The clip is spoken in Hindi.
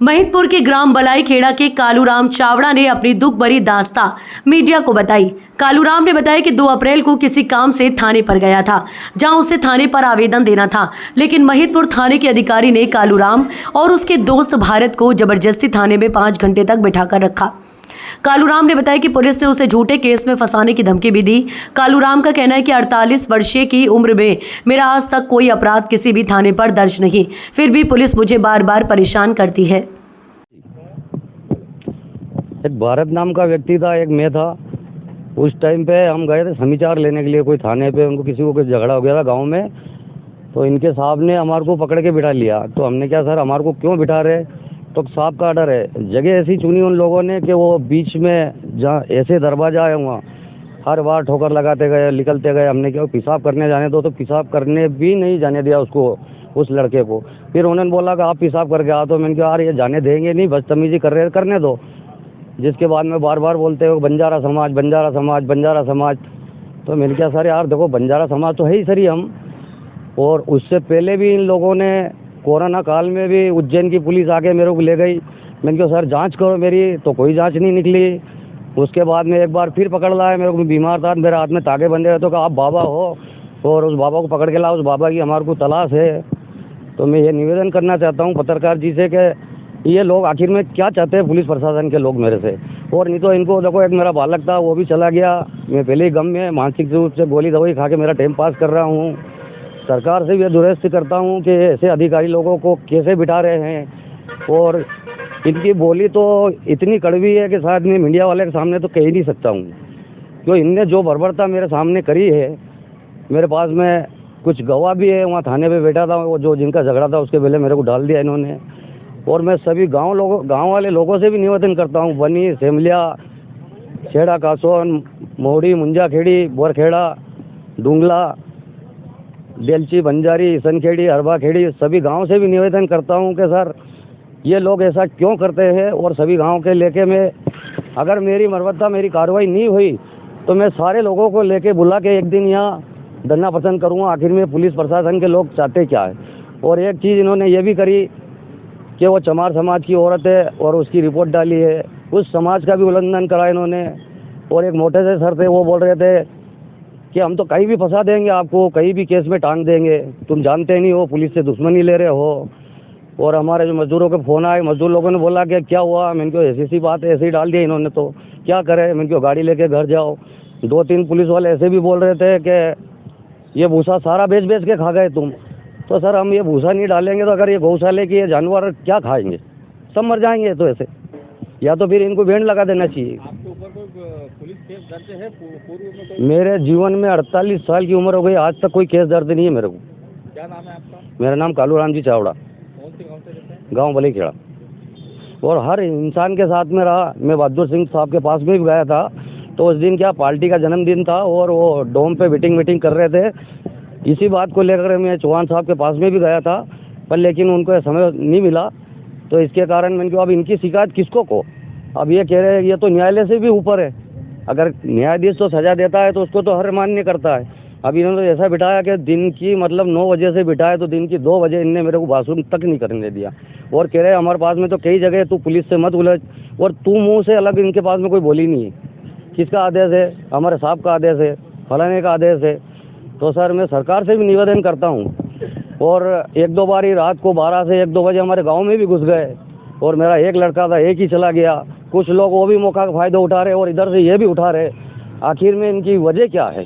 महिदपुर के ग्राम बलाईखेड़ा के कालूराम चावड़ा ने अपनी दुख भरी दास्तां मीडिया को बताई। कालूराम ने बताया कि 2 अप्रैल को किसी काम से थाने पर गया था, जहां उसे थाने पर आवेदन देना था, लेकिन महिदपुर थाने के अधिकारी ने कालूराम और उसके दोस्त भारत को जबरदस्ती थाने में 5 घंटे तक बिठाकर रखा। कालूराम ने बताया कि पुलिस ने उसे झूठे केस में फंसाने की धमकी भी दी। कालूराम का कहना है कि 48 वर्षीय की उम्र में मेरा आज तक कोई अपराध किसी भी थाने पर दर्ज नहीं, फिर भी पुलिस मुझे बार बार परेशान करती है। एक भारत नाम का व्यक्ति था, एक मैं था। उस टाइम पे हम गए थे समाचार लेने के लिए कोई थाने पे, उनको किसी को कुछ झगड़ा हो गया था गांव में, तो इनके साहब ने हमारे को पकड़ के बिठा लिया। तो हमने क्या सर हमारे को क्यों बिठा रहे, तो साहब का ऑर्डर है। जगह ऐसी चुनी उन लोगों ने कि वो बीच में जहाँ ऐसे दरवाजा है वहाँ हर बार ठोकर लगाते गए, निकलते गए। हमने क्या पेशाब करने जाने दो, तो पेशाब करने भी नहीं जाने दिया उसको, उस लड़के को। फिर उन्होंने बोला कि आप पेशाब करके आओ, तो मैंने कहा यार ये जाने देंगे नहीं, बदतमीजी कर रहे, करने दो। जिसके बाद में बार बार बोलते हो बंजारा समाज, बंजारा समाज, बंजारा समाज। तो मैंने कहा सर यार देखो बंजारा समाज तो है ही सर हम। और उससे पहले भी इन लोगों ने कोरोना काल में भी उज्जैन की पुलिस आके मेरे को ले गई। मैंने कहा सर जांच करो मेरी, तो कोई जांच नहीं निकली। उसके बाद में एक बार फिर पकड़ लाया, मेरे को बीमार था, मेरे हाथ में तागे बंधे हुए, तो कहा आप बाबा हो और उस बाबा को पकड़ के लाओ, उस बाबा की हमारे को तलाश है। तो मैं ये निवेदन करना चाहता हूँ पत्रकार जी से कि ये लोग आखिर में क्या चाहते हैं, पुलिस प्रशासन के लोग मेरे से। और नहीं तो इनको देखो, एक मेरा बालक था वो भी चला गया, मैं पहले ही गम में मानसिक रूप से गोली दवाई खा के मेरा टाइम पास कर रहा हूँ। सरकार से भी दुरुस्त करता हूँ कि ऐसे अधिकारी लोगों को कैसे बिठा रहे हैं। और इनकी बोली तो इतनी कड़वी है कि शायद मैं मीडिया वाले के सामने तो कह ही नहीं सकता हूँ, क्यों इनने जो बर्बरता मेरे सामने करी है। मेरे पास में कुछ गवाह भी है, वहाँ थाने पे बैठा था, वो जो जिनका झगड़ा था उसके पहले मेरे को डाल दिया इन्होंने। और मैं सभी गाँव वाले लोगों से भी निवेदन करता हूँ, बनी, सेमलिया, खेड़ा, कासोन, मोहड़ी, मुंजाखेड़ी, बोरखेड़ा, डूंगला, बेलची, बंजारी, सनखेड़ी, हरबाखेड़ी, सभी गांव से भी निवेदन करता हूं कि सर ये लोग ऐसा क्यों करते हैं। और सभी गांव के लेके मैं, अगर मेरी मरवत्ता मेरी कार्रवाई नहीं हुई तो मैं सारे लोगों को लेके बुला के एक दिन यहाँ धरना प्रदर्शन करूँगा। आखिर में पुलिस प्रशासन के लोग चाहते क्या है। और एक चीज़ इन्होंने ये भी करी कि वो चमार समाज की औरत है और उसकी रिपोर्ट डाली है, उस समाज का भी उल्लंघन करा इन्होंने। और एक मोटे से सर थे, वो बोल रहे थे कि हम तो कहीं भी फंसा देंगे आपको, कहीं भी केस में टांग देंगे, तुम जानते नहीं हो, पुलिस से दुश्मनी ले रहे हो। और हमारे जो मजदूरों के फोन आए, मजदूर लोगों ने बोला कि क्या हुआ। मैंने कहा ऐसी सी बात है, ऐसे ही डाल दिया इन्होंने, तो क्या करे। मैंने कहा गाड़ी लेके घर जाओ। 2-3 पुलिस वाले ऐसे भी बोल रहे थे कि ये भूसा सारा बेच बेच के खा गए तुम। तो सर हम ये भूसा नहीं डालेंगे तो अगर ये गौशाले की ये जानवर क्या खाएंगे, सब मर जाएंगे। तो ऐसे या तो फिर इनको बैंड लगा देना चाहिए। आपके ऊपर कोई पुलिस केस दर्ज है पूर्व में कोई? मेरे जीवन में 48 साल की उम्र हो गई, आज तक कोई केस दर्ज नहीं है मेरे को। क्या नाम है आपका? मेरा नाम कालूराम जी चावड़ा, कौन से गांव से रहते हैं? गांव बलाईखेड़ा। और हर इंसान के साथ में रहा। मैं बहादुर सिंह साहब के पास में भी गया था, तो उस दिन क्या पार्टी का जन्मदिन था और वो डोम पे मीटिंग कर रहे थे। इसी बात को लेकर मैं चौहान साहब के पास में भी गया था, पर लेकिन उनको समय नहीं मिला। तो इसके कारण मैंने कहा अब इनकी शिकायत किसको को। अब ये कह रहे हैं ये तो न्यायालय से भी ऊपर है, अगर न्यायाधीश तो सजा देता है तो उसको तो हर मान्य करता है। अब इन्होंने तो ऐसा बिठाया कि दिन की मतलब 9 बजे से बिठाया, तो दिन की 2 बजे इनने मेरे को बाथरूम तक नहीं करने दिया। और कह रहे हमारे पास में तो कई जगह तू पुलिस से मत उलझ, और तू मुंह से अलग इनके पास में कोई बोली नहीं है। किसका आदेश है? हमारे साहब का आदेश है, फलाने का आदेश है। तो सर मैं सरकार से भी निवेदन करता हूँ। और 1-2 बार ही रात को 12 से 1-2 बजे हमारे गाँव में भी घुस गए, और मेरा एक लड़का था, एक ही चला गया। कुछ लोग वो भी मौका का फायदा उठा रहे और इधर से ये भी उठा रहे। आखिर में इनकी वजह क्या है?